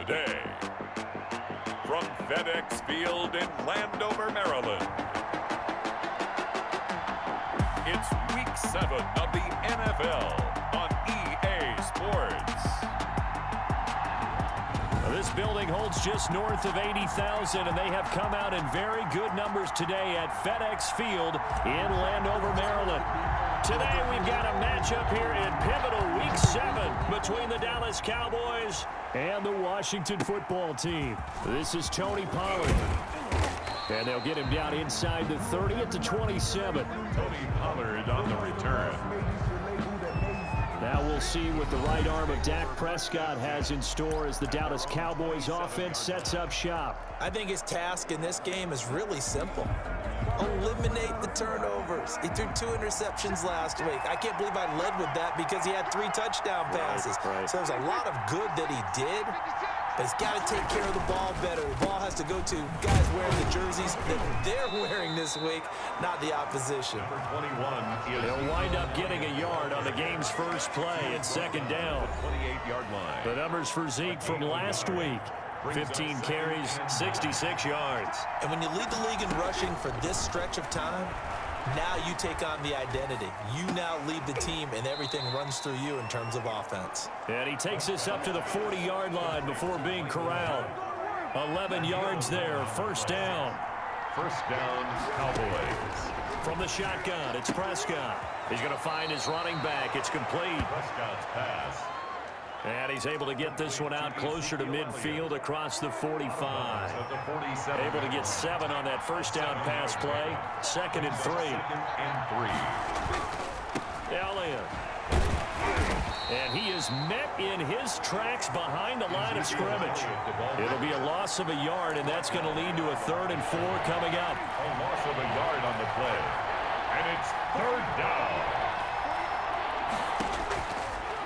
today. From FedEx Field in Landover, Maryland, it's Week 7 of the NFL on EA Sports. This building holds just north of 80,000, and they have come out in very good numbers today at FedEx Field in Landover, Maryland. Today we've got a matchup here in pivotal Week 7 between the Dallas Cowboys and the Washington football team. This is Tony Pollard. And they'll get him down inside the 30 at the 27. Tony Pollard on the return. Now we'll see what the right arm of Dak Prescott has in store as the Dallas Cowboys offense sets up shop. I think his task in this game is really simple. Eliminate the turnovers. He threw 2 interceptions last week. I can't believe I led with that because he had 3 touchdown passes. Right. So there's a lot of good that he did, but he's got to take care of the ball better. The ball has to go to guys wearing the jerseys that they're wearing this week, not the opposition. Number 21. He'll wind up getting a yard on the game's first play at second down. 28-yard line. The numbers for Zeke from last week. 15 carries, 66 yards. And when you lead the league in rushing for this stretch of time, now you take on the identity. You now lead the team, and everything runs through you in terms of offense. And he takes this up to the 40-yard line before being corralled. 11 yards there, first down. First down, Cowboys. From the shotgun, it's Prescott. He's going to find his running back. It's complete. Prescott's pass. And he's able to get this one out closer to midfield across the 45. Able to get 7 on that first down pass play. Second and 3. Elliott. And he is met in his tracks behind the line of scrimmage. It'll be a loss of a yard, and that's going to lead to a 3rd and 4 coming up. A loss of a yard on the play. And it's 3rd down.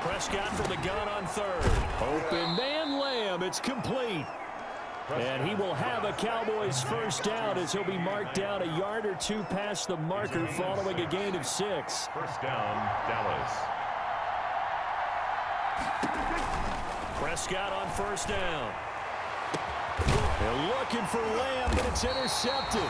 Prescott from the gun on 3rd. Open man Lamb. It's complete. And he will have a Cowboys first down as he'll be marked down a yard or 2 past the marker following a gain of 6. First down, Dallas. Prescott on first down. They're looking for Lamb, but it's intercepted.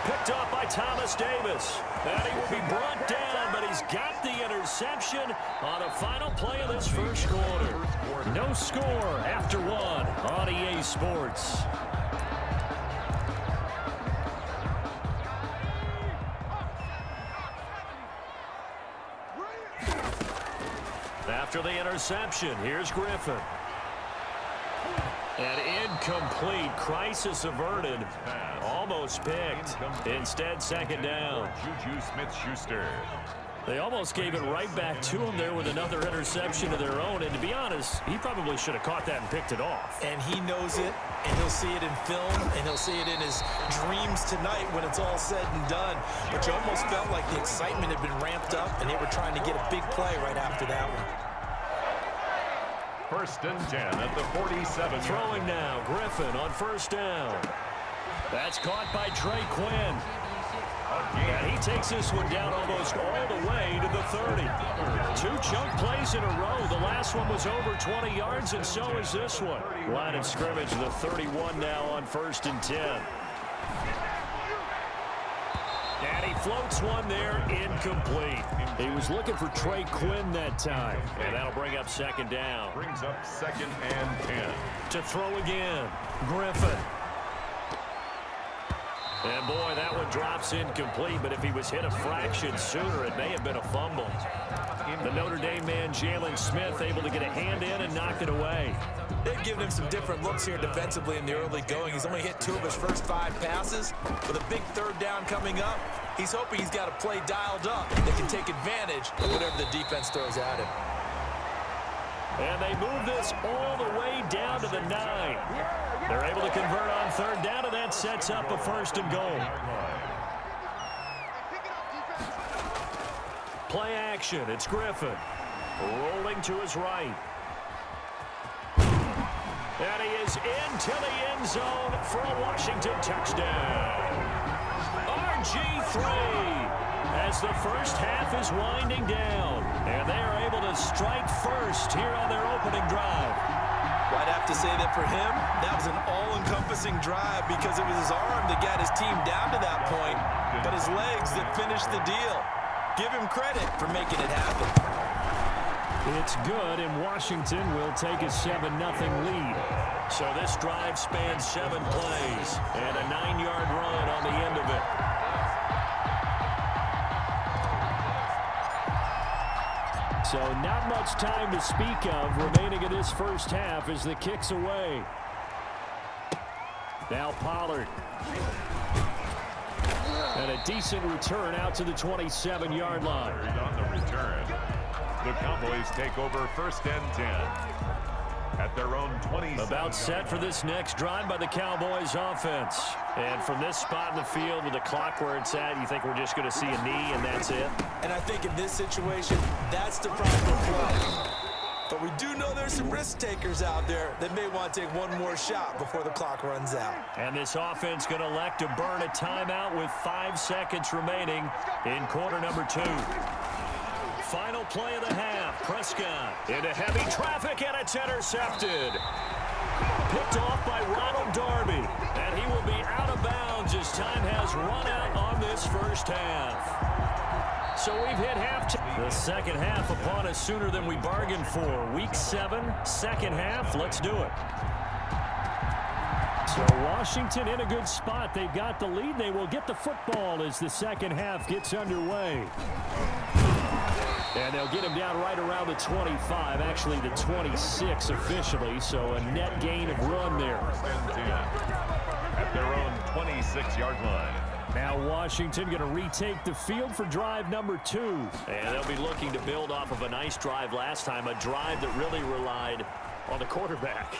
Picked off by Thomas Davis. And he will be brought down, but he's got the interception on the final play of this first quarter. No score after 1 on EA Sports. After the interception, here's Griffin. And incomplete. Crisis averted. Almost picked. Instead, second down. Juju Smith-Schuster. They almost gave it right back to him there with another interception of their own. And to be honest, he probably should have caught that and picked it off. And he knows it, and he'll see it in film, and he'll see it in his dreams tonight when it's all said and done. But you almost felt like the excitement had been ramped up, and they were trying to get a big play right after that one. 1st and 10 at the 47. Throwing now, Griffin on first down. That's caught by Trey Quinn. And he takes this one down almost all the way to the 30. 2 chunk plays in a row. The last one was over 20 yards, and so is this one. Line of scrimmage, the 31 now on 1st and 10. And he floats one there, incomplete. He was looking for Trey Quinn that time. And that'll bring up second down. Brings up 2nd and 10. To throw again, Griffin. And boy, that one drops incomplete, but if he was hit a fraction sooner, it may have been a fumble. The Notre Dame man, Jalen Smith, able to get a hand in and knock it away. They've given him some different looks here defensively in the early going. He's only hit 2 of his first 5 passes. With a big 3rd down coming up, he's hoping he's got a play dialed up that can take advantage of whatever the defense throws at him. And they move this all the way down to the 9. They're able to convert on 3rd down, and that sets up a 1st and goal. Play action. It's Griffin. Rolling to his right. And he is into the end zone for a Washington touchdown. RG3 as the first half is winding down. And they are able to strike first here on their opening drive. Well, I'd have to say that for him, that was an all-encompassing drive because it was his arm that got his team down to that point, but his legs that finished the deal. Give him credit for making it happen. It's good, and Washington will take a 7-0 lead. So this drive spans 7 plays and a 9-yard run on the end of it. So not much time to speak of remaining in this first half as the kick's away. Now Pollard. And a decent return out to the 27-yard line. On the return, the Cowboys take over 1st and 10 at their own 20. About set for this next drive by the Cowboys offense. And from this spot in the field with the clock where it's at, you think we're just going to see a knee and that's it? And I think in this situation, that's the proper play. But we do know there's some risk takers out there that may want to take one more shot before the clock runs out. And this offense going to elect to burn a timeout with 5 seconds remaining in quarter number 2. Final play of the half. Prescott into heavy traffic, and it's intercepted. Picked off by Ronald Darby. And he will be out of bounds as time has run out on this first half. So we've hit halftime. The second half upon us sooner than we bargained for. Week 7, second half. Let's do it. So Washington in a good spot. They've got the lead. They will get the football as the second half gets underway. And they'll get him down right around the 25, actually the 26 officially, so a net gain of run there. At their own 26-yard line. Now Washington going to retake the field for drive number 2. And they'll be looking to build off of a nice drive last time, a drive that really relied on the quarterback.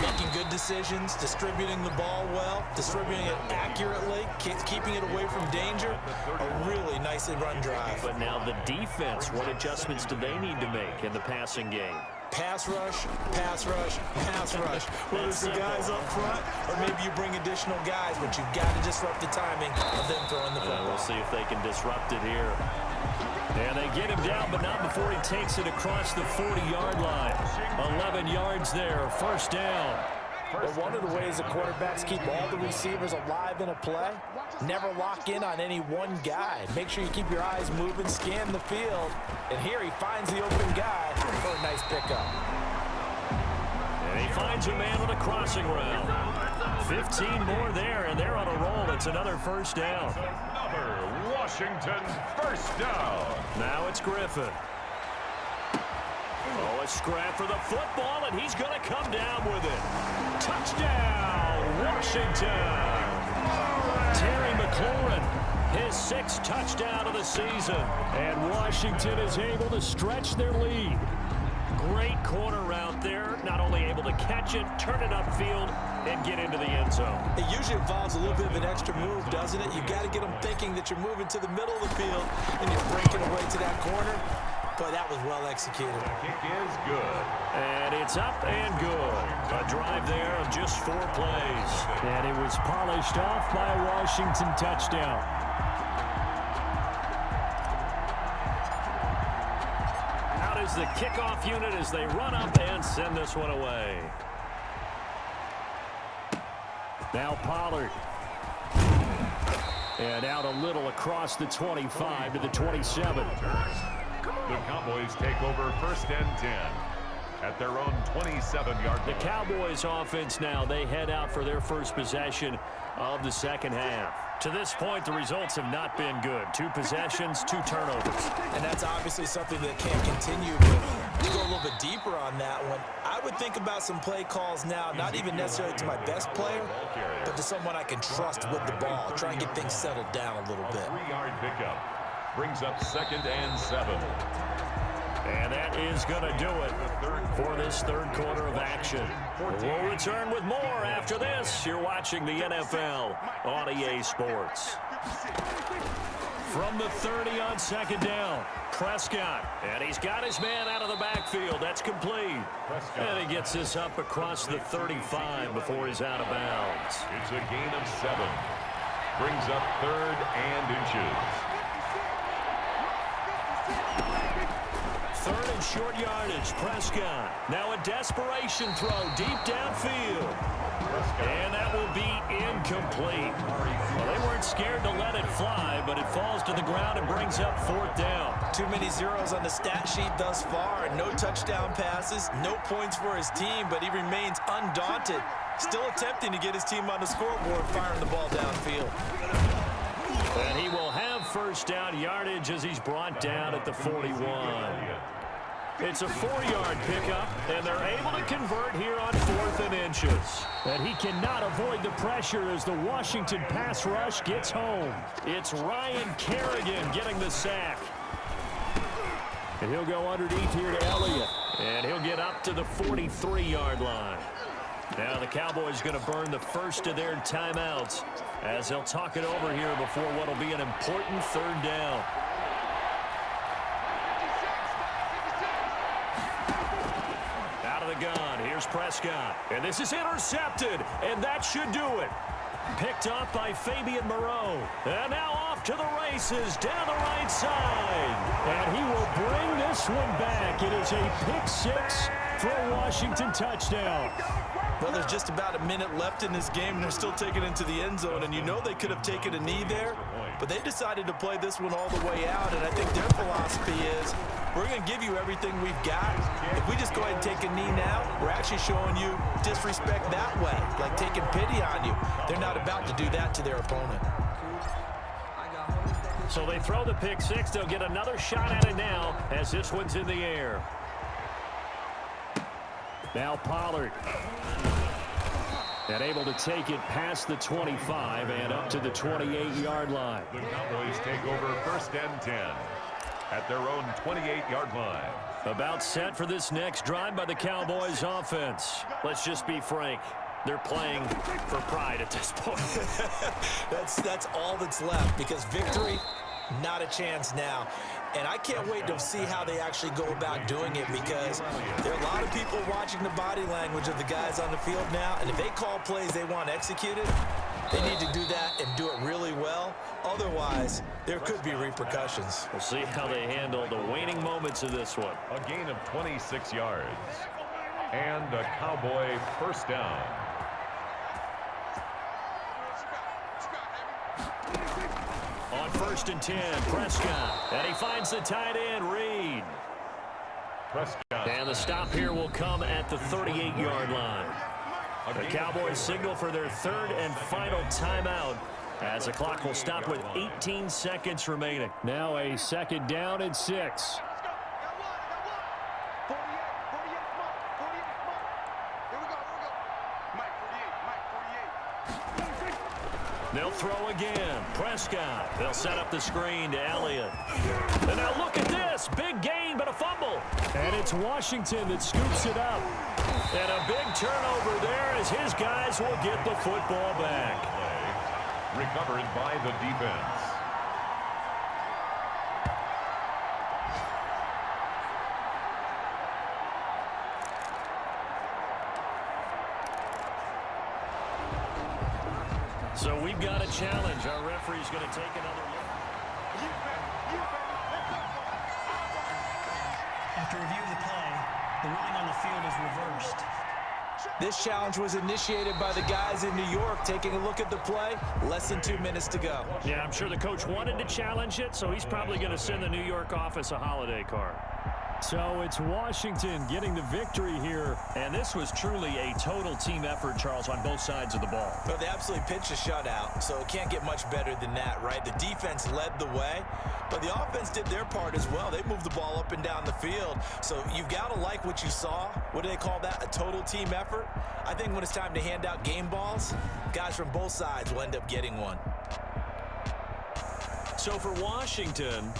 Making good decisions, distributing the ball well, distributing it accurately, keeping it away from danger. A really nicely run drive. But now the defense, what adjustments do they need to make in the passing game? Pass rush, pass rush, pass rush. Whether it's the guys up front or maybe you bring additional guys, but you've got to disrupt the timing of them throwing the football. We'll see if they can disrupt it here. And they get him down, but not before he takes it across the 40-yard line. 11 yards there, first down. Well, one of the ways the quarterbacks keep all the receivers alive in a play, never lock in on any one guy. Make sure you keep your eyes moving, scan the field. And here he finds the open guy for a nice pickup. And he finds a man on a crossing route. 15 more there, and they're on a roll. It's another first down. Another Washington first down. Now it's Griffin. Oh, a scrap for the football, and he's going to come down with it. Touchdown, Washington. Terry McLaurin, his 6th touchdown of the season. And Washington is able to stretch their lead. Great corner route there. Not only able to catch it, turn it upfield, and get into the end zone. It usually involves a little bit of an extra move, doesn't it? You've got to get them thinking that you're moving to the middle of the field, and you're breaking away to that corner. But that was well executed. The kick is good. And it's up and good. A drive there of just 4 plays. And it was polished off by a Washington touchdown. Out is the kickoff unit as they run up and send this one away. Now Pollard. And out a little across the 25 to the 27. The Cowboys take over 1st and 10 at their own 27-yard line. The Cowboys offense now, they head out for their first possession of the second half. To this point, the results have not been good. 2 possessions, 2 turnovers. And that's obviously something that can't continue. But to go a little bit deeper on that one, I would think about some play calls now, not even necessarily to my best player, but to someone I can trust with the ball. Try and get things settled down a little bit. 3-yard pickup brings up 2nd and 7. And that is going to do it for this third quarter of action. We'll return with more after this. You're watching the NFL on EA Sports. From the 30 on 2nd down, Prescott. And he's got his man out of the backfield. That's complete. And he gets this up across the 35 before he's out of bounds. It's a gain of 7. Brings up 3rd and inches. 3rd and some short yardage. Prescott. Now a desperation throw deep downfield. And that will be incomplete. Well, they weren't scared to let it fly, but it falls to the ground and brings up 4th down. Too many zeros on the stat sheet thus far. No touchdown passes, no points for his team, but he remains undaunted. Still attempting to get his team on the scoreboard, firing the ball downfield. And he will have 1st down yardage as he's brought down at the 41. It's a 4-yard pickup, and they're able to convert here on 4th and inches. And he cannot avoid the pressure as the Washington pass rush gets home. It's Ryan Kerrigan getting the sack. And he'll go underneath here to Elliott. And he'll get up to the 43-yard line. Now the Cowboys going to burn the first of their timeouts as they'll talk it over here before what will be an important 3rd down. Out of the gun, here's Prescott. And this is intercepted, and that should do it. Picked off by Fabian Moreau. And now off to the races down the right side. And he will bring this one back. It is a pick 6 for a Washington touchdown. Well, there's just about a minute left in this game, and they're still taking it into the end zone. And you know they could have taken a knee there, but they decided to play this one all the way out. And I think their philosophy is, we're going to give you everything we've got. If we just go ahead and take a knee now, we're actually showing you disrespect that way, like taking pity on you. They're not about to do that to their opponent. So they throw the pick 6. They'll get another shot at it now as this one's in the air. Now Pollard. And able to take it past the 25 and up to the 28-yard line. The Cowboys take over 1st and 10 at their own 28-yard line. About set for this next drive by the Cowboys offense. Let's just be frank. They're playing for pride at this point. That's all that's left, because victory, not a chance now. And I can't wait to see how they actually go about doing it, because there are a lot of people watching the body language of the guys on the field now, and if they call plays they want executed, they need to do that and do it really well. Otherwise, there could be repercussions. We'll see how they handle the waning moments of this one. A gain of 26 yards. And a Cowboy 1st down. On 1st and 10, Prescott. And he finds the tight end, Reed. Prescott. And the stop here will come at the 38-yard line. The Cowboys signal for their 3rd and final timeout as the clock will stop with 18 seconds remaining. Now a 2nd down and 6. They'll throw again. Prescott. They'll set up the screen to Elliott. And now look at this. Big gain, but a fumble. And it's Washington that scoops it up. And a big turnover there as his guys will get the football back. Recovered by the defense. So we've got a challenge. Our referee's going to take another look. After review of the play, the ruling on the field is reversed. This challenge was initiated by the guys in New York. Taking a look at the play, less than 2 minutes to go. Yeah, I'm sure the coach wanted to challenge it, so he's probably going to send the New York office a holiday card. So it's Washington getting the victory here. And this was truly a total team effort, Charles, on both sides of the ball. Well, they absolutely pitched a shutout, so it can't get much better than that, right? The defense led the way, but the offense did their part as well. They moved the ball up and down the field. So you've got to like what you saw. What do they call that? A total team effort? I think when it's time to hand out game balls, guys from both sides will end up getting one. So for Washington,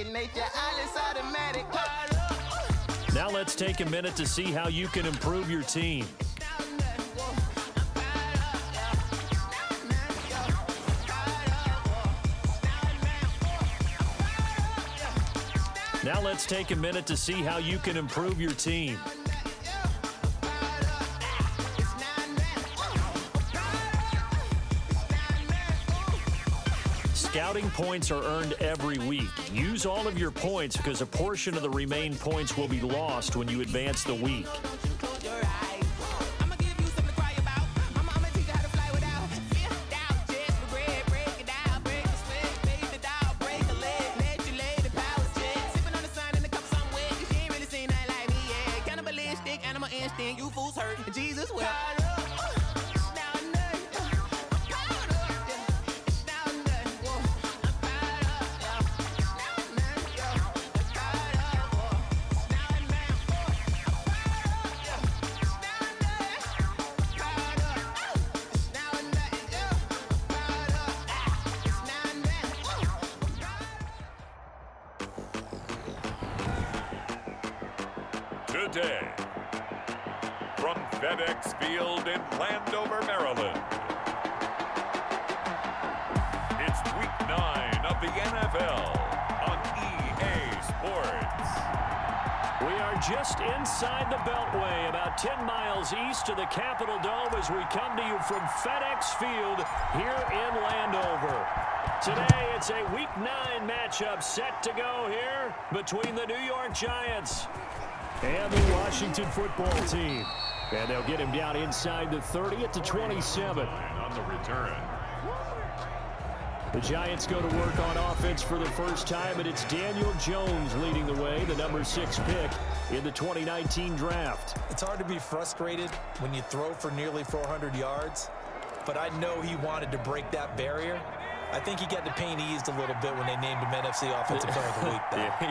second nature, all is automatic. Now let's take a minute to see how you can improve your team. Now let's take a minute to see how you can improve your team. Scouting points are earned every week. Use all of your points because a portion of the remaining points will be lost when you advance the week. You fools hurt. Jesus will. Today, from FedEx Field in Landover, Maryland, it's Week 9 of the NFL on EA Sports. We are just inside the Beltway, about 10 miles east of the Capitol Dome as we come to you from FedEx Field here in Landover. Today, it's a Week 9 matchup set to go here between the New York Giants and the Washington football team. And they'll get him down inside the 30 at the 27. On the return. The Giants go to work on offense for the first time, and it's Daniel Jones leading the way, the number 6 pick in the 2019 draft. It's hard to be frustrated when you throw for nearly 400 yards, but I know he wanted to break that barrier. I think he got the pain eased a little bit when they named him NFC Offensive Player of the Week.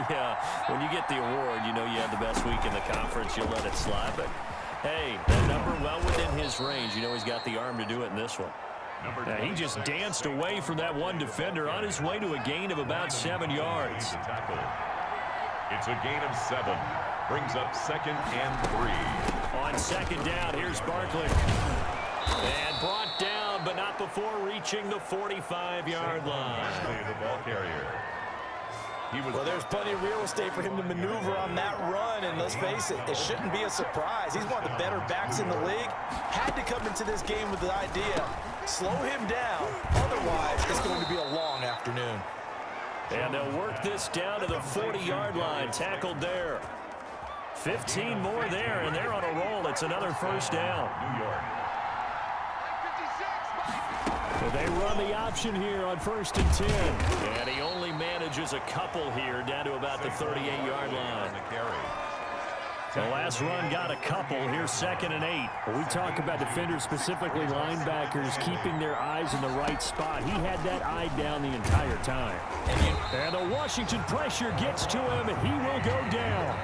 Yeah, when you get the award, you know you had the best week in the conference. You'll let it slide. But, hey, that number well within his range. You know he's got the arm to do it in this one. He just danced away from that one defender on his way to a gain of about 7 yards. It's a gain of 7. Brings up 2nd and 3. On 2nd down, here's Barkley. And brought down, but not before reaching the 45-yard line. The ball carrier. Well, there's plenty of real estate for him to maneuver on that run, and let's face it, it shouldn't be a surprise. He's one of the better backs in the league. Had to come into this game with the idea, slow him down, otherwise it's going to be a long afternoon. And they'll work this down to the 40-yard line, tackled there. 15 more there, and they're on a roll. It's another first down. New York. So they run the option here on 1st and 10. And he only manages a couple here down to about the 38-yard line. The last run got a couple. Here's 2nd and 8. When we talk about defenders, specifically linebackers, keeping their eyes in the right spot. He had that eye down the entire time. And the Washington pressure gets to him, and he will go down.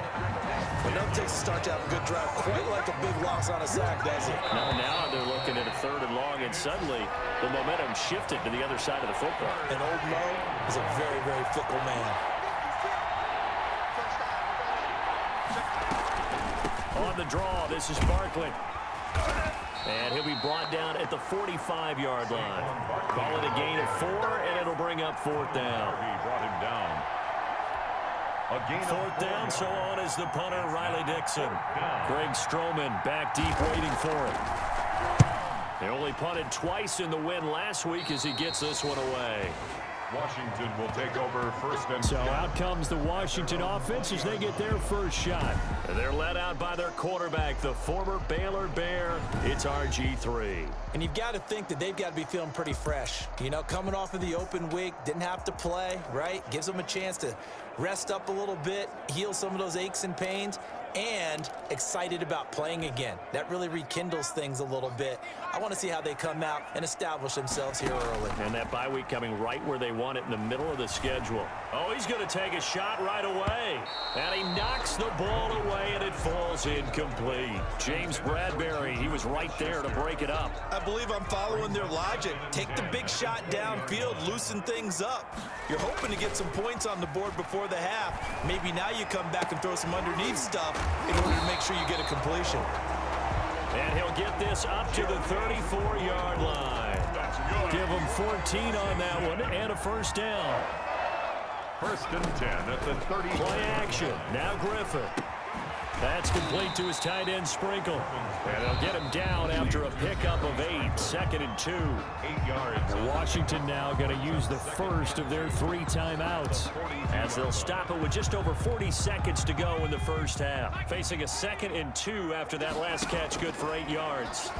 Enough takes to start to have a good drive, quite like a big loss on a sack, does it? No, now they're looking at a 3rd and long, and suddenly the momentum shifted to the other side of the football. And old Mo is a very, very fickle man. On the draw, this is Barkley. And he'll be brought down at the 45-yard line. Call it a gain of 4, and it'll bring up 4th down. He brought him down. A gain of 4th down, so on is the punter, Riley Dixon. Greg Stroman back deep waiting for it. They only punted twice in the win last week as he gets this one away. Washington will take over 1st and 10. So out comes the Washington offense as they get their first shot. They're led out by their quarterback, the former Baylor Bear. It's RG3. And you've got to think that they've got to be feeling pretty fresh. You know, coming off of the open week, didn't have to play, right? Gives them a chance to rest up a little bit, heal some of those aches and pains. and excited about playing again. That really rekindles things a little bit. I want to see how they come out and establish themselves here early. And that bye week coming right where they want it, in the middle of the schedule. Oh, he's going to take a shot right away. And he knocks the ball away, and it falls incomplete. James Bradbury, he was right there to break it up. I believe I'm following their logic. Take the big shot downfield, loosen things up. You're hoping to get some points on the board before the half. Maybe now you come back and throw some underneath stuff in order to make sure you get a completion. And he'll get this up to the 34-yard line. Give him 14 on that one and a first down. 1st and 10 at the 30. Play action. Now Griffith. That's complete to his tight end Sprinkle. And they'll get him down after a pickup of 8. 2nd and 2. 8 yards. Washington now going to use the first of their 3 timeouts, as they'll stop it with just over 40 seconds to go in the first half. Facing a 2nd and 2 after that last catch, good for 8 yards.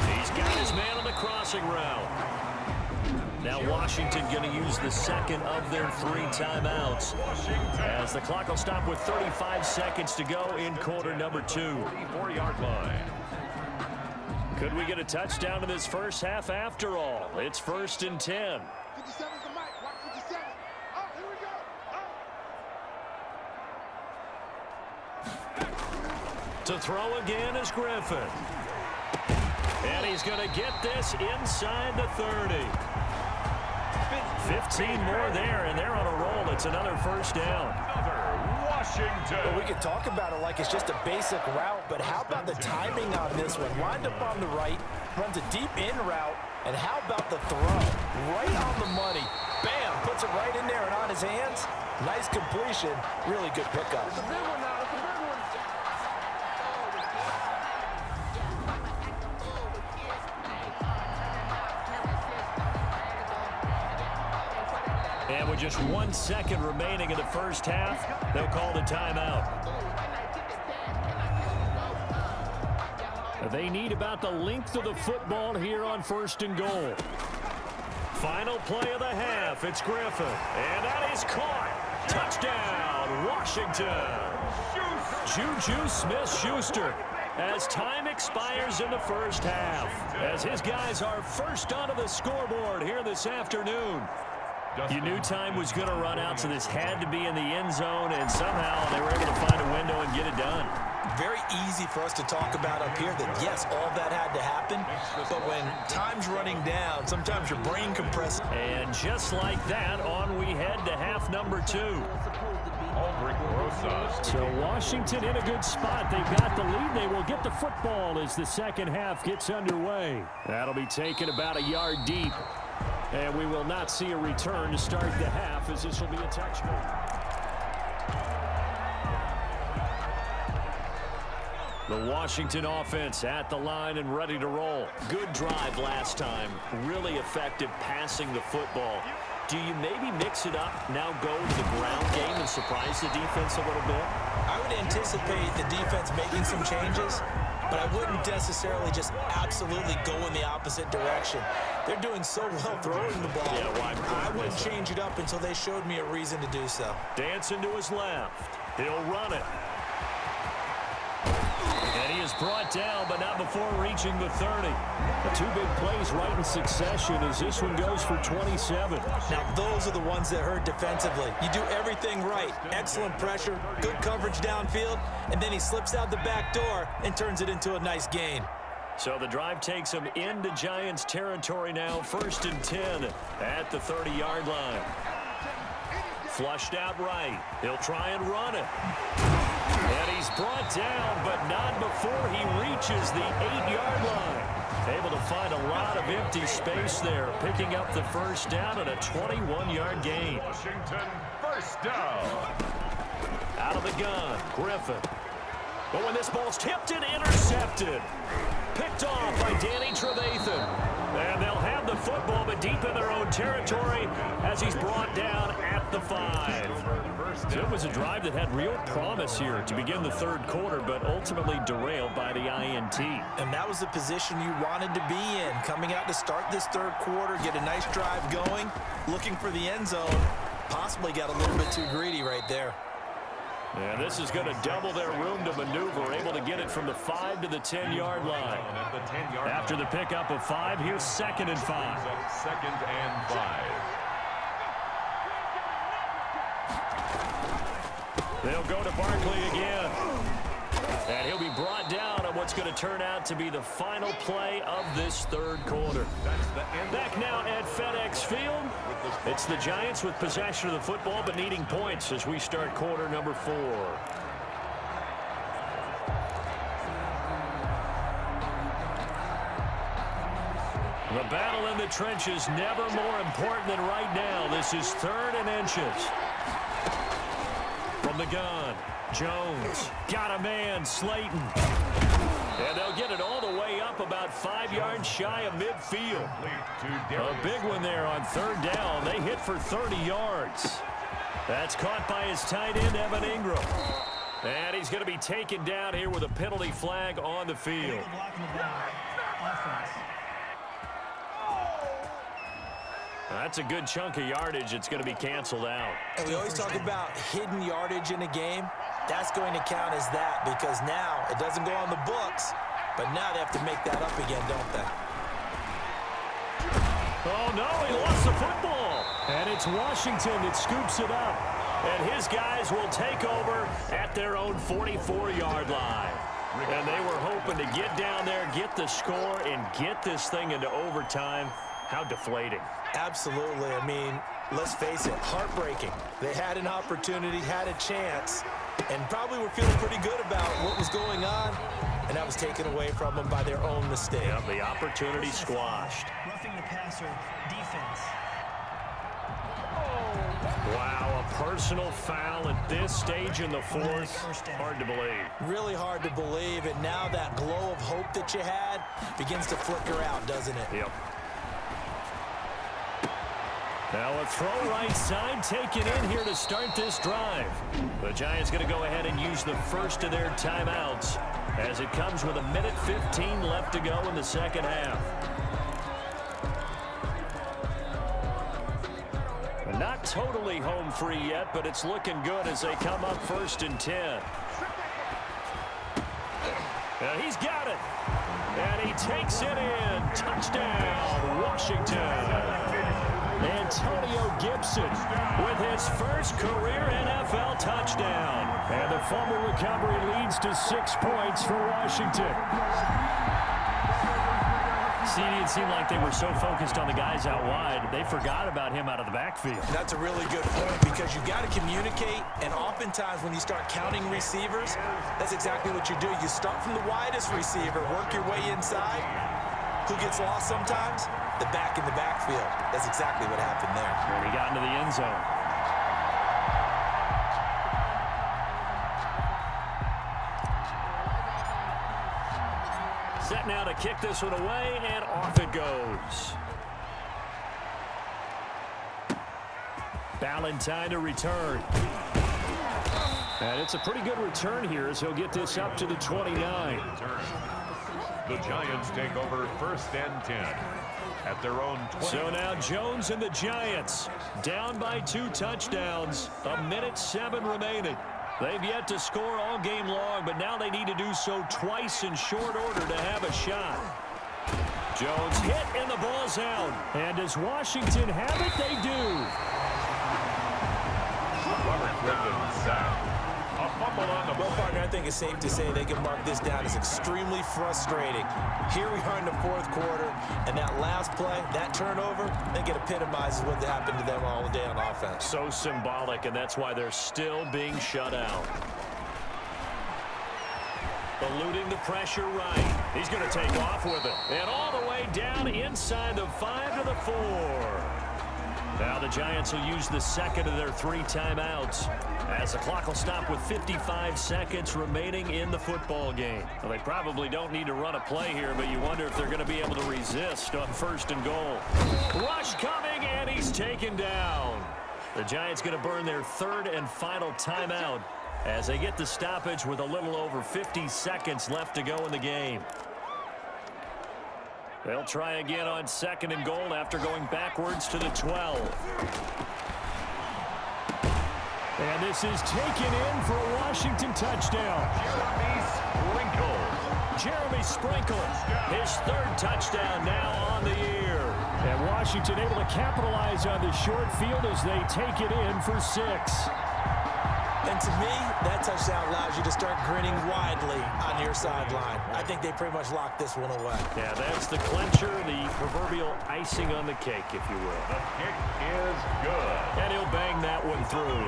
He's got his man on the crossing route. Now Washington going to use the second of their 3 timeouts, as the clock will stop with 35 seconds to go in quarter number 2. 34-yard line. Could we get a touchdown in this first half after all? It's 1st and 10. To throw again is Griffith. And he's going to get this inside the 30. 15 more there, and they're on a roll. It's another first down. Washington. Well, we could talk about it like it's just a basic route, but how about the timing on this one? Lined up on the right, runs a deep in route, and how about the throw? Right on the money. Bam, puts it right in there and on his hands. Nice completion, really good pickup. And with just 1 second remaining in the first half, they'll call the timeout. They need about the length of the football here on 1st and goal. Final play of the half. It's Griffith. And that is caught. Touchdown, Washington. Juju Smith-Schuster. As time expires in the first half, as his guys are first onto the scoreboard here this afternoon. You knew time was going to run out, so this had to be in the end zone, and somehow they were able to find a window and get it done. Very easy for us to talk about up here that, yes, all that had to happen, but when time's running down, sometimes your brain compresses. And just like that, on we head to half number 2. So Washington in a good spot. They've got the lead. They will get the football as the second half gets underway. That'll be taken about a yard deep. And we will not see a return to start the half, as this will be a touchback. The Washington offense at the line and ready to roll. Good drive last time. Really effective passing the football. Do you maybe mix it up, now go to the ground game and surprise the defense a little bit? I would anticipate the defense making some changes, but I wouldn't necessarily just absolutely go in the opposite direction. They're doing so well throwing the ball. Yeah, well, I wouldn't change it up until they showed me a reason to do so. Dancing to his left. He'll run it. And he is brought down, but not before reaching the 30. The 2 big plays right in succession as this one goes for 27. Now, those are the ones that hurt defensively. You do everything right. Excellent pressure, good coverage downfield, and then he slips out the back door and turns it into a nice gain. So the drive takes him into Giants territory now. 1st and 10 at the 30-yard line. Flushed out right. He'll try and run it. And he's brought down, but not before he reaches the 8-yard line. Able to find a lot of empty space there, picking up the first down and a 21-yard gain. Washington, first down. Out of the gun, Griffith. But when this ball's tipped and intercepted, picked off by Danny Trevathan. And they'll have the football, but deep in their own territory as he's brought down at the 5. So it was a drive that had real promise here to begin the 3rd quarter, but ultimately derailed by the INT. And that was the position you wanted to be in, coming out to start this 3rd quarter, get a nice drive going, looking for the end zone. Possibly got a little bit too greedy right there. And this is going to double their room to maneuver, able to get it from the 5 to the 10-yard line. After the pickup of 5, here's 2nd and 5. 2nd and 5. They'll go to Barkley again. And he'll be brought down on what's going to turn out to be the final play of this 3rd quarter. Back now at FedEx Field. It's the Giants with possession of the football but needing points as we start quarter number 4. The battle in the trenches never more important than right now. This is 3rd and inches. From the gun, Jones got a man, Slayton. And they'll get it all the way up about 5 yards shy of midfield. A big one there on 3rd down. They hit for 30 yards. That's caught by his tight end, Evan Ingram. And he's going to be taken down here with a penalty flag on the field. That's a good chunk of yardage. It's going to be canceled out. And we always talk about hidden yardage in a game. That's going to count as that because now it doesn't go on the books, but now they have to make that up again, don't they? Oh, no, he lost the football. And it's Washington that scoops it up. And his guys will take over at their own 44-yard line. And they were hoping to get down there, get the score, and get this thing into overtime. How deflating. Absolutely. I mean, let's face it, heartbreaking. They had an opportunity, had a chance, and probably were feeling pretty good about what was going on, and that was taken away from them by their own mistake. Yeah, the opportunity squashed. Roughing the passer defense. Wow, a personal foul at this stage in the 4th. Hard to believe. Really hard to believe, and now that glow of hope that you had begins to flicker out, doesn't it? Yep. Now a throw right side taken in here to start this drive. The Giants going to go ahead and use the first of their timeouts as it comes with 1:15 left to go in the 2nd half. Not totally home free yet, but it's looking good as they come up 1st and 10. And he's got it. And he takes it in. Touchdown, Washington. Antonio Gibson with his first career NFL touchdown. And the fumble recovery leads to 6 points for Washington. See, it seemed like they were so focused on the guys out wide, they forgot about him out of the backfield. That's a really good point because you got to communicate, and oftentimes when you start counting receivers, that's exactly what you do. You start from the widest receiver, work your way inside. Who gets lost sometimes? The back in the backfield. That's exactly what happened there. And he got into the end zone. Set now to kick this one away, and off it goes. Ballantyne to return. And it's a pretty good return here as he'll get this up to the 29. The Giants take over 1st and 10 at their own 20. So now Jones and the Giants down by 2 touchdowns. 1:07 remaining. They've yet to score all game long, but now they need to do so twice in short order to have a shot. Jones hit and the ball's out. And does Washington have it? They do. A fumble on the Well, partner, I think it's safe to say they can mark this down as extremely frustrating. Here we are in the 4th quarter, and that last play, that turnover, I think it epitomizes what happened to them all day on offense. So symbolic, and that's why they're still being shut out. Eluding the pressure right. He's going to take off with it. And all the way down inside the 5 to the 4. Now the Giants will use the 2nd of their 3 timeouts as the clock will stop with 55 seconds remaining in the football game. Well, they probably don't need to run a play here, but you wonder if they're going to be able to resist on 1st and goal. Rush coming, and he's taken down. The Giants going to burn their 3rd and final timeout as they get the stoppage with a little over 50 seconds left to go in the game. They'll try again on 2nd and goal after going backwards to the 12. And this is taken in for a Washington touchdown. Jeremy Sprinkle, his third touchdown now on the year. And Washington able to capitalize on the short field as they take it in for 6. And to me, that touchdown allows you to start grinning widely on your sideline. I think they pretty much locked this one away. Yeah, that's the clincher, the proverbial icing on the cake, if you will. The kick is good. And he'll bang that one through.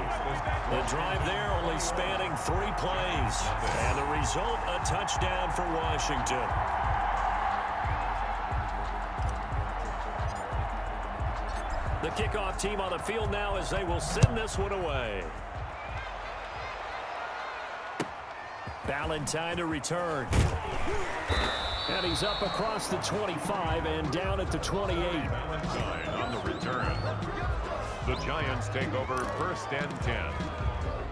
The drive there only spanning 3 plays. And the result, a touchdown for Washington. The kickoff team on the field now as they will send this one away. Valentine to return. And he's up across the 25 and down at the 28. Valentine on the return. The Giants take over 1st and 10.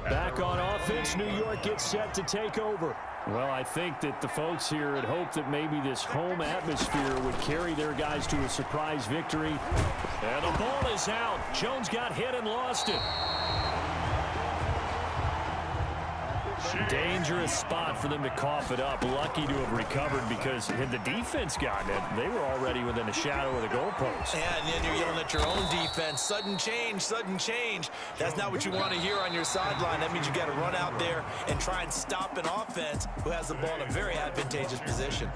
Back on offense, New York gets set to take over. Well, I think that the folks here had hoped that maybe this home atmosphere would carry their guys to a surprise victory. And the ball is out. Jones got hit and lost it. Dangerous spot for them to cough it up. Lucky to have recovered because had the defense gotten it, they were already within a shadow of the goalpost. Yeah, and then you're yelling at your own defense. Sudden change, sudden change. That's not what you want to hear on your sideline. That means you got to run out there and try and stop an offense who has the ball in a very advantageous position.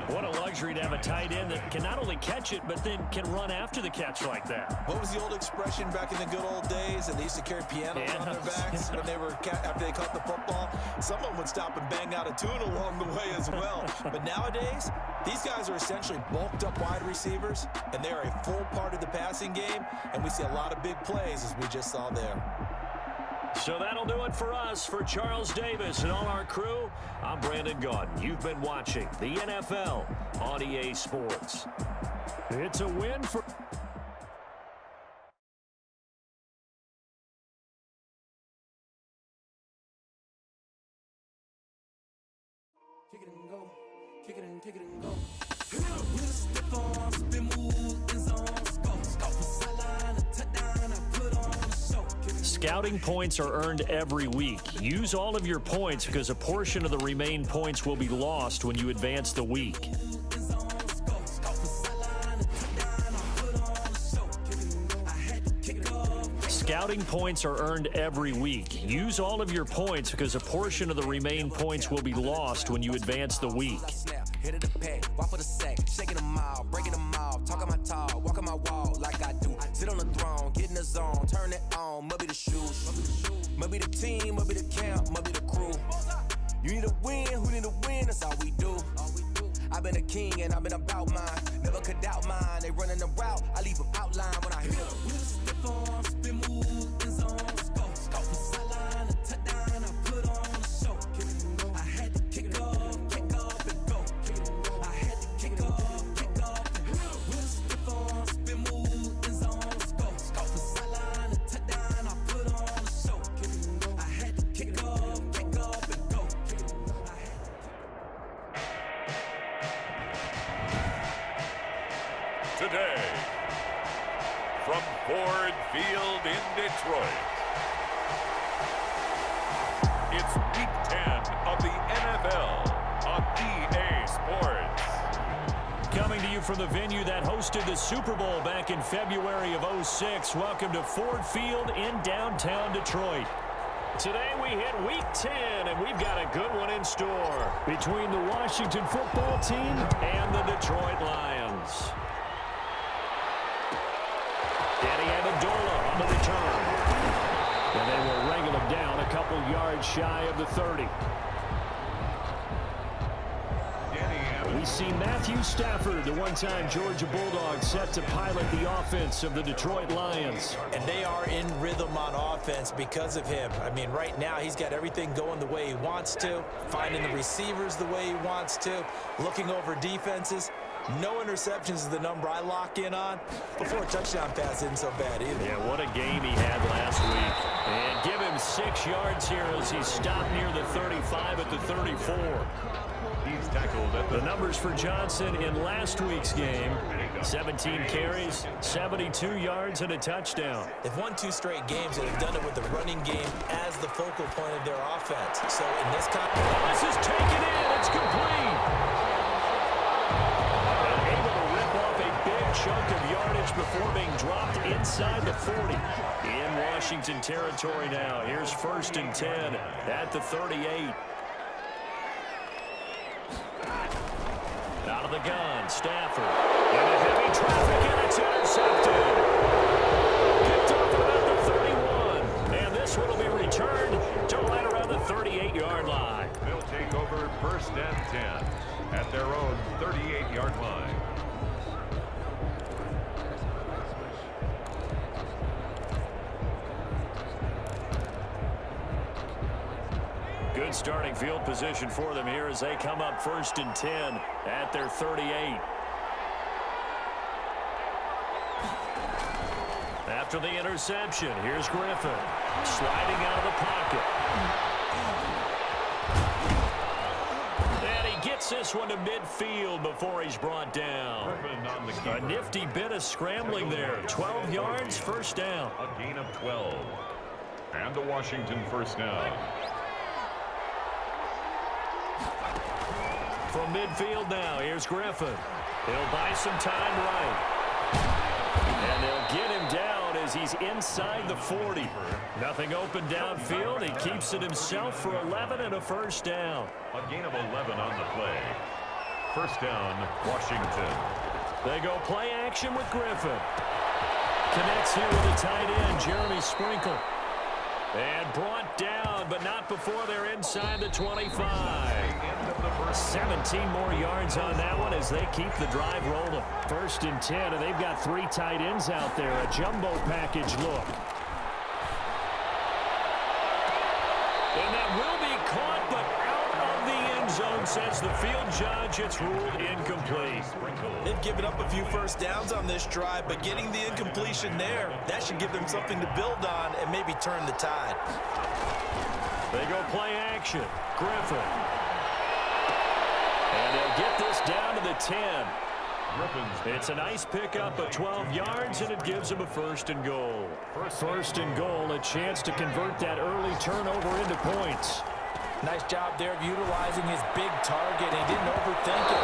What a luxury to have a tight end that can not only catch it, but then can run after the catch like that. What was the old expression back in the good old days? And they used to carry pianos on their backs when they were after they caught the football. Someone would stop and bang out a tune along the way as well. But nowadays, these guys are essentially bulked up wide receivers, and they're a full part of the passing game, and we see a lot of big plays as we just saw there. So that'll do it for us. For Charles Davis and all our crew, I'm Brandon Gaudin. You've been watching the NFL on EA Sports. It's a win for... Kick it and go, kick it and kick it and go. With a stiff arm, spin move, end zone, scope for sideline, a touchdown, I put on the show. Scouting points are earned every week. Use all of your points because a portion of the remaining points will be lost when you advance the week. Scouting points are earned every week. Use all of your points because a portion of the remaining points will be lost when you advance the week. Hit of the pack, walk for the sack, shaking them out, breaking them out, talking my talk, walking my wall like I do. Sit on the throne, get in the zone, turn it on, maybe the shoes, maybe the team, maybe the camp, maybe the crew. You need a win, who need a win, that's all we do. I've been a king and I've been about mine, never could doubt mine. They running the route, I leave them outline when I hit them. With a stiff arm, spin move, end zone, scope for sideline, a touchdown, I put on the show. I had to kick off and go. I had to kick off and go. With a stiff arm, spin move, end zone, scope for sideline, a touchdown, I put on the show. I had to kick off and go. Today, from Ford Field in Detroit, it's Week 10 of the NFL on EA Sports. Coming to you from the venue that hosted the Super Bowl back in February of '06. Welcome to Ford Field in downtown Detroit. Today we hit Week 10, and we've got a good one in store between the Washington football team and the Detroit Lions. Danny Amendola on the return. And they will wrangle him down a couple yards shy of the 30. We see Matthew Stafford, the one-time Georgia Bulldog, set to pilot the offense of the Detroit Lions. And they are in rhythm on offense because of him. I mean, right now he's got everything going the way he wants to, finding the receivers the way he wants to, looking over defenses. No interceptions is the number I lock in on. Before a touchdown pass isn't so bad either. Yeah, what a game he had last week. And give him 6 yards here as he stopped near the 35 at the 34. He's tackled at The numbers for Johnson in last week's game: 17 carries, 72 yards, and a touchdown. They've won 2 straight games and have done it with the running game as the focal point of their offense. So in this This is taken in. It's complete. And able to rip off a big chunk of yardage before being dropped inside the 40. In Washington territory now. Here's 1st and 10 at the 38. Out of the gun, Stafford. And a heavy traffic, and it's intercepted. Picked off about the 31. And this one will be returned to right around the 38-yard line. They'll take over 1st and 10 at their own 38-yard line. Good starting field position for them here as they come up 1st and 10 at their 38. After the interception, here's Griffin sliding out of the pocket. And he gets this one to midfield before he's brought down. A nifty bit of scrambling there. 12 yards, 1st down. A gain of 12. And the Washington 1st down. From midfield now, here's Griffin. He'll buy some time right. And they'll get him down as he's inside the 40. Nothing open downfield. He keeps it himself for 11 and a 1st down. A gain of 11 on the play. 1st down, Washington. They go play action with Griffin. Connects here with the tight end, Jeremy Sprinkle. And brought down, but not before they're inside the 25. 17 more yards on that one as they keep the drive rolling. 1st and 10, and they've got 3 tight ends out there. A jumbo package look. And that will be caught, but out of the end zone, says the field judge. It's ruled incomplete. They've given up a few 1st downs on this drive, but getting the incompletion there, that should give them something to build on and maybe turn the tide. They go play action. Griffin. And they'll get this down to the 10. It's a nice pickup of 12 yards, and it gives them a 1st and goal. 1st and goal, a chance to convert that early turnover into points. Nice job there of utilizing his big target. He didn't overthink it.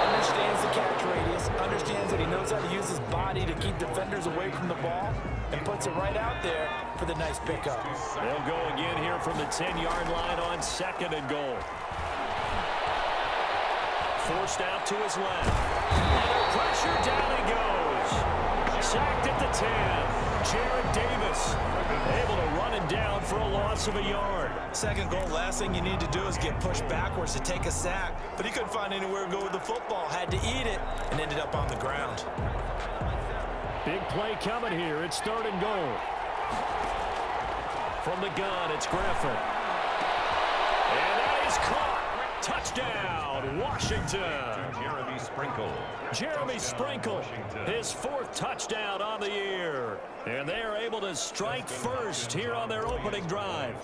Understands the catch radius. Understands that he knows how to use his body to keep defenders away from the ball. And puts it right out there for the nice pickup. They'll go again here from the 10-yard line on 2nd and goal. Forced out to his left. And pressure, down he goes. Sacked at the 10. Jared Davis able to run it down for a loss of a yard. 2nd goal, last thing you need to do is get pushed backwards to take a sack. But he couldn't find anywhere to go with the football. Had to eat it and ended up on the ground. Big play coming here. It's 3rd and goal. From the gun, it's Griffin. And that is caught. Touchdown, Washington. Jeremy Sprinkle. Jeremy Sprinkle, his 4th touchdown on the year. And they are able to strike first here on their opening drive.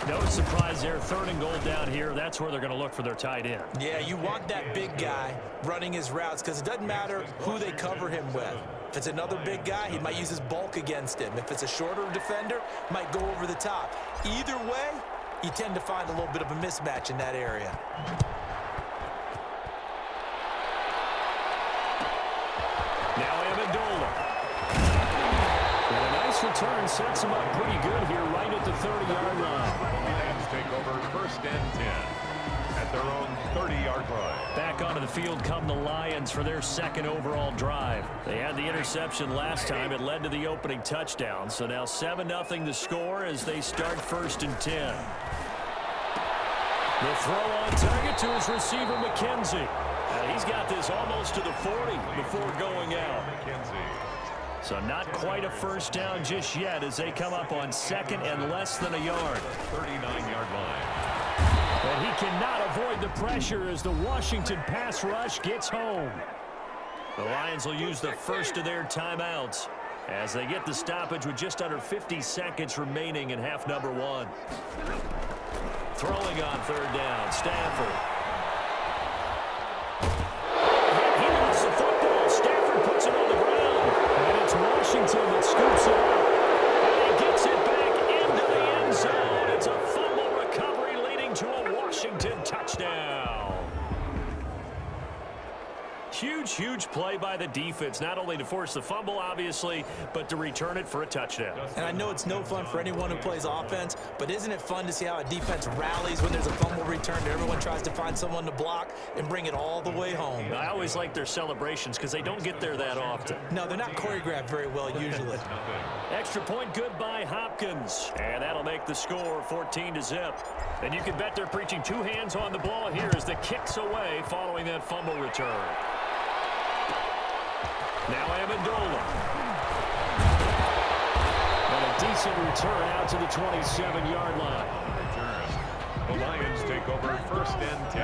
No surprise there, 3rd and goal down here. That's where they're going to look for their tight end. Yeah, you want that big guy running his routes because it doesn't matter who they cover him with. If it's another big guy, he might use his bulk against him. If it's a shorter defender, might go over the top. Either way, you tend to find a little bit of a mismatch in that area. Now Amendola. And a nice return sets him up pretty good here right at the 30-yard line. Lions take over 1st and 10 at their own 30-yard line. Back onto the field come the Lions for their 2nd overall drive. They had the interception last time. It led to the opening touchdown. So now 7-0 the score as they start 1st and 10. The throw on target to his receiver, McKenzie. And he's got this almost to the 40 before going out. So not quite a 1st down just yet as they come up on 2nd and less than a yard. 39-yard line. But he cannot avoid the pressure as the Washington pass rush gets home. The Lions will use the first of their timeouts as they get the stoppage with just under 50 seconds remaining in half number one. Throwing on third down, Stafford. He lost the football. Stafford puts it on the ground. And it's Washington that scoops it up. And he gets it back into the end zone. It's a fumble recovery leading to a Washington touchdown. Huge play by the defense, not only to force the fumble, obviously, but to return it for a touchdown. And I know it's no fun for anyone who plays offense, but isn't it fun to see how a defense rallies when there's a fumble return and everyone tries to find someone to block and bring it all the way home? I always like their celebrations because they don't get there that often. No, they're not choreographed very well usually. Extra point good by Hopkins. And that'll make the score 14-0. And you can bet they're preaching two hands on the ball here as the kick's away following that fumble return. Now Amendola. And a decent return out to the 27-yard line. The Lions take over first and 10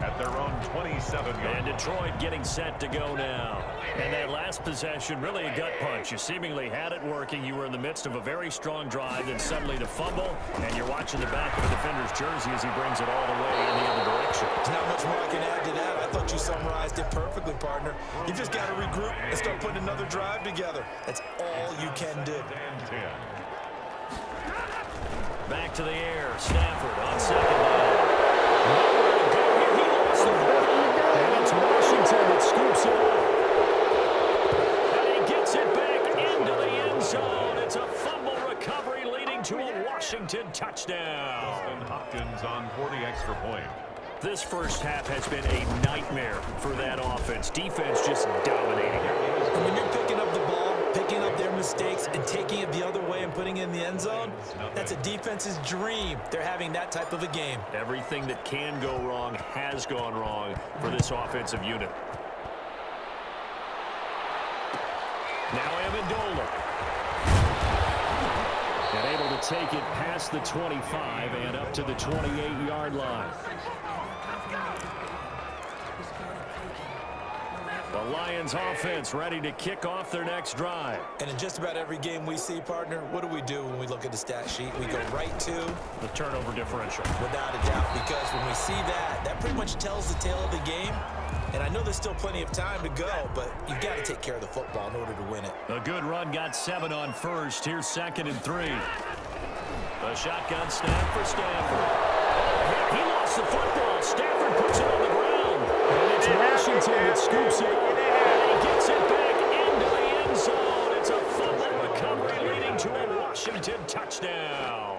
at their own 27-yard. And Detroit getting set to go now. And that last possession, really a gut punch. You seemingly had it working. You were in the midst of a very strong drive, then suddenly the fumble, and you're watching the back of a defender's jersey as he brings it all the way in the other direction. There's not much more I can add to that. I thought you summarized it perfectly, partner. You just got to regroup and start putting another drive together. That's all you can do. Back to the air. Stafford on second down. Nowhere to go here. He lost the ball. And it's Washington that scoops it up. And he gets it back into the end zone. It's a fumble recovery leading to a Washington touchdown. Hopkins on 40 extra point. This first half has been a nightmare for that offense. Defense just dominating it. And when you're picking up the ball, picking up their mistakes, and taking it the other way and putting it in the end zone, that's a defense's dream. They're having that type of a game. Everything that can go wrong has gone wrong for this offensive unit. Now Amendola. And able to take it past the 25 and up to the 28-yard line. The Lions offense ready to kick off their next drive. And in just about every game we see, partner, what do we do when we look at the stat sheet? We go right to the turnover differential. Without a doubt, because when we see that, that pretty much tells the tale of the game. And I know there's still plenty of time to go, but you've got to take care of the football in order to win it. A good run got 7 on first. Here's 2nd and 3. A shotgun snap for Stafford. He lost the football. Stafford puts it on the ground. And it's Washington that scoops it up. And he gets it back into the end zone. It's a fumble recovery leading to a Washington touchdown.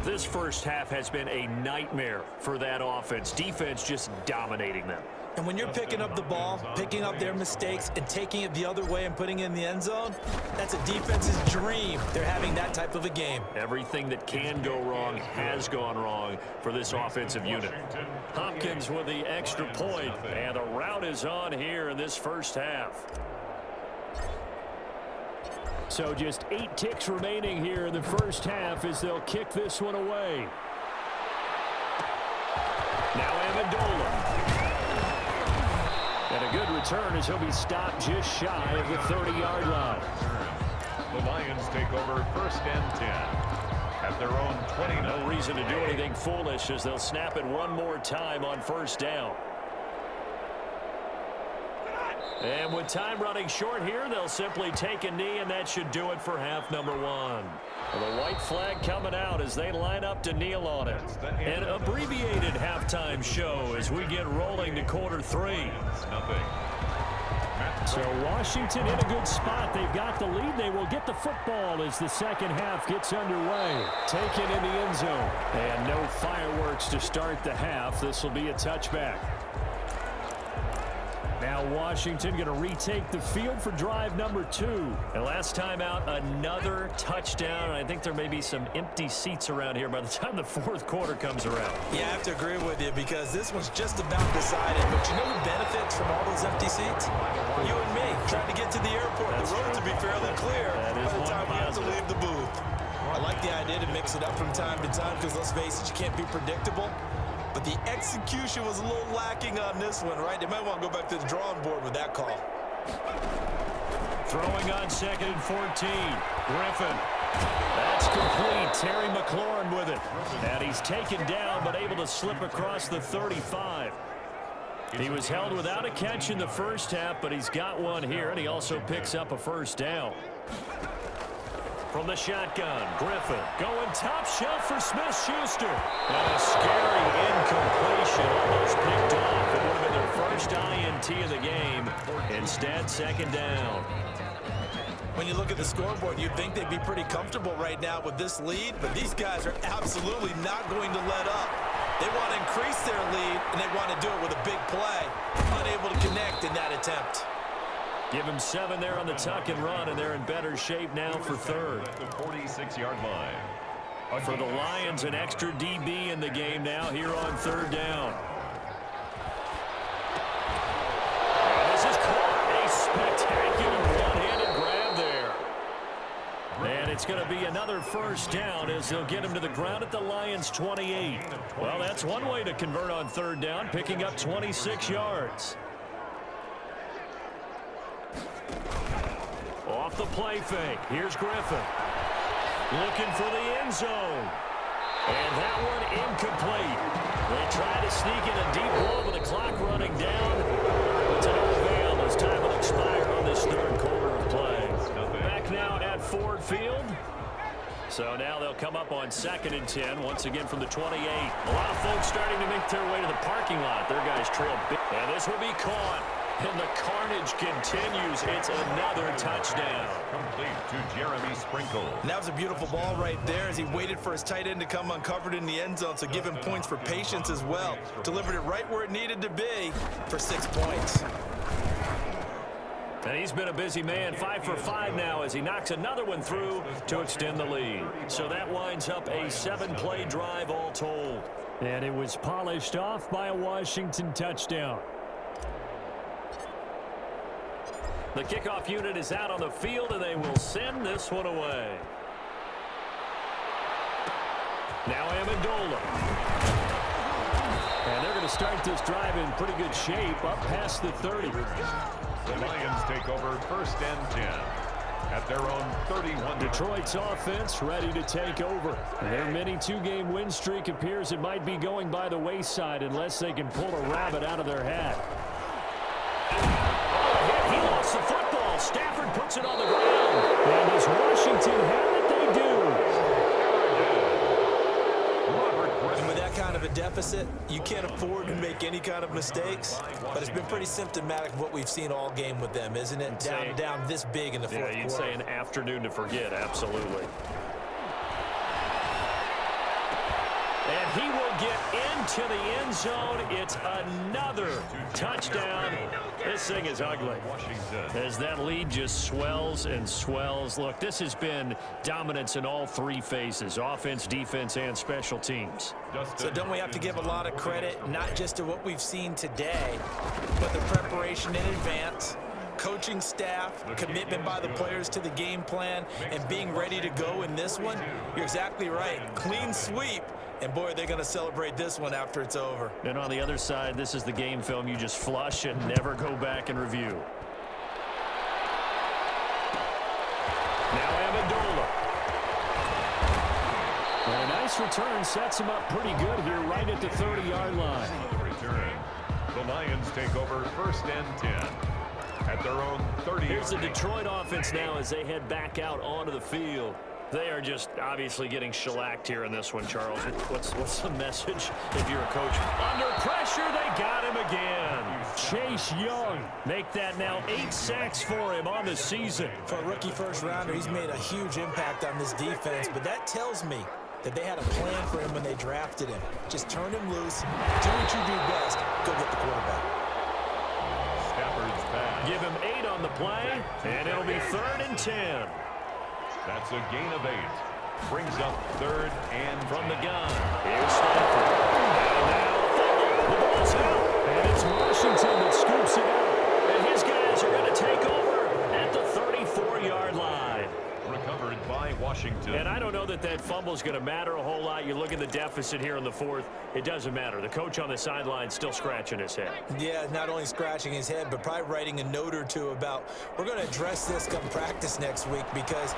This first half has been a nightmare for that offense. Defense just dominating them. And when you're picking up the ball, picking up their mistakes, and taking it the other way and putting it in the end zone, that's a defense's dream. They're having that type of a game. Everything that can go wrong has gone wrong for this offensive unit. Hopkins with the extra point, and the route is on here in this first half. So just 8 ticks remaining here in the first half as they'll kick this one away. Now Amendola. And a good return as he'll be stopped just shy of the 30-yard line. The Lions take over first and 10 at their own 20. No reason to do anything foolish as they'll snap it one more time on first down. And with time running short here, they'll simply take a knee, and that should do it for half number one. The white flag coming out as they line up to kneel on it. An abbreviated halftime show as we get rolling to quarter 3. So Washington in a good spot. They've got the lead. They will get the football as the second half gets underway. Taken in the end zone. And no fireworks to start the half. This will be a touchback. Now Washington going to retake the field for drive number 2. And last time out, another touchdown. I think there may be some empty seats around here by the time the fourth quarter comes around. Yeah, I have to agree with you because this one's just about decided. But you know who benefits from all those empty seats? You and me, trying to get to the airport. That's the roads will be fairly clear by the time we have to leave the booth. I like the idea to mix it up from time to time because let's face it, you can't be predictable. But the execution was a little lacking on this one, right? They might want to go back to the drawing board with that call. Throwing on 2nd and 14. Griffin. That's complete. Terry McLaurin with it. And he's taken down but able to slip across the 35. He was held without a catch in the first half, but he's got one here, and he also picks up a first down. From the shotgun, Griffin going top shelf for Smith-Schuster. And a scary incompletion, almost picked off. It would have been their first INT of the game. Instead, 2nd down. When you look at the scoreboard, you'd think they'd be pretty comfortable right now with this lead, but these guys are absolutely not going to let up. They want to increase their lead, and they want to do it with a big play. Unable to connect in that attempt. Give him 7 there on the tuck and run, and they're in better shape now for 3rd. At the 46-yard line. For the Lions, an extra DB in the game now here on 3rd down. And this is caught. A spectacular one-handed grab there. And it's going to be another first down as they'll get him to the ground at the Lions' 28. Well, that's one way to convert on 3rd down, picking up 26 yards. Off the play fake. Here's Griffin. Looking for the end zone. And that one incomplete. They try to sneak in a deep ball with the clock running down. But to no avail as time will expire on this 3rd quarter of play. Back now at Ford Field. So now they'll come up on 2nd and 10, once again from the 28. A lot of folks starting to make their way to the parking lot. Their guys trail big. And this will be caught. And the carnage continues. It's another touchdown. Complete to Jeremy Sprinkle. And that was a beautiful ball right there as he waited for his tight end to come uncovered in the end zone, so give him points for patience as well. Delivered it right where it needed to be for 6 points. And he's been a busy man, 5 for 5 now as he knocks another one through to extend the lead. So that winds up a 7-play drive all told. And it was polished off by a Washington touchdown. The kickoff unit is out on the field, and they will send this one away. Now Amendola. And they're going to start this drive in pretty good shape, up past the 30. The Lions take over 1st and 10 at their own 31. Detroit's offense ready to take over. Their mini 2-game win streak appears it might be going by the wayside unless they can pull a rabbit out of their hat. He lost the football. Stafford puts it on the ground. And does Washington have it? They do. And with that kind of a deficit, you can't afford to make any kind of mistakes. But it's been pretty symptomatic of what we've seen all game with them, isn't it? Down this big in the fourth quarter. Yeah, you'd say an afternoon to forget. Absolutely. And he will get into the end zone. It's another touchdown. This thing is ugly. As that lead just swells and swells. Look, this has been dominance in all 3 phases, offense, defense, and special teams. So don't we have to give a lot of credit, not just to what we've seen today, but the preparation in advance, coaching staff, commitment by the players to the game plan, and being ready to go in this one? You're exactly right. Clean sweep. And, boy, they're going to celebrate this one after it's over. And on the other side, this is the game film you just flush and never go back and review. Now Amendola. And a nice return sets him up pretty good here right at the 30-yard line. Return. The Lions take over 1st and 10 at their own 30. Here's the Detroit offense now as they head back out onto the field. They are just obviously getting shellacked here in this one, Charles. What's the message if you're a coach? Under pressure, they got him again. Chase Young. Make that now 8 sacks for him on the season. For a rookie first-rounder, he's made a huge impact on this defense, but that tells me that they had a plan for him when they drafted him. Just turn him loose, do what you do best, go get the quarterback. Stafford's pass. Give him 8 on the play, and it'll be 3rd and 10. That's a gain of 8. Brings up 3rd and from the gun. Here's Stafford. And now the ball's out. And it's Washington that scoops it up. And his guys are going to take over at the 34-yard line. recovered by Washington. And I don't know that fumble scramble is going to matter a whole lot. You look at the deficit here in the fourth. It doesn't matter. The coach on the sideline still scratching his head. Yeah, not only scratching his head, but probably writing a note or two about, we're going to address this come practice next week, because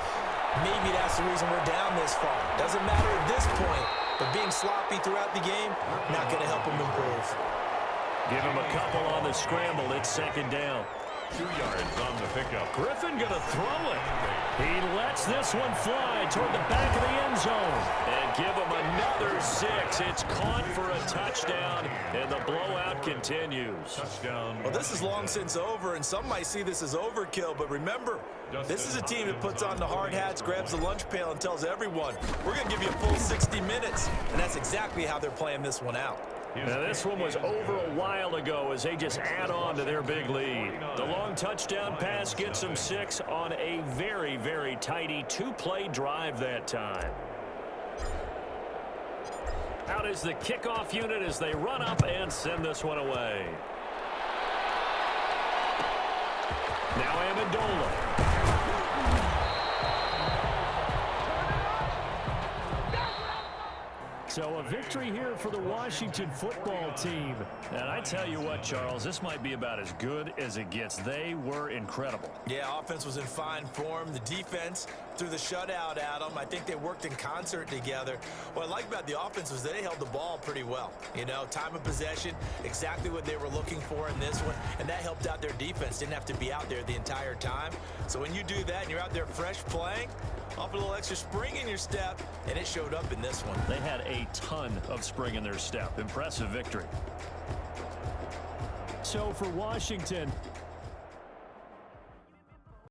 maybe that's the reason we're down this far. Doesn't matter at this point, but being sloppy throughout the game, not going to help him improve. Give him a couple on the scramble. It's second down. 2 yards on the pickup. Griffin going to throw it. He lets this one fly toward the back of the end zone. And give him another 6. It's caught for a touchdown, and the blowout continues. Touchdown. Well, this is long since over, and some might see this as overkill, but remember, this is a team that puts on the hard hats, grabs the lunch pail, and tells everyone, we're going to give you a full 60 minutes. And that's exactly how they're playing this one out. Now, this one was over a while ago as they just add on to their big lead. The long touchdown pass gets them 6 on a very, very tidy 2-play drive that time. Out is the kickoff unit as they run up and send this one away. Now Amendola. So a victory here for the Washington football team. And I tell you what, Charles, this might be about as good as it gets. They were incredible. Yeah, offense was in fine form. The defense threw the shutout at them. I think they worked in concert together. What I like about the offense was they held the ball pretty well. You know, time of possession, exactly what they were looking for in this one. And that helped out their defense. Didn't have to be out there the entire time. So when you do that and you're out there fresh playing, off a little extra spring in your step, and it showed up in this one. They had a ton of spring in their step. Impressive victory. So for Washington,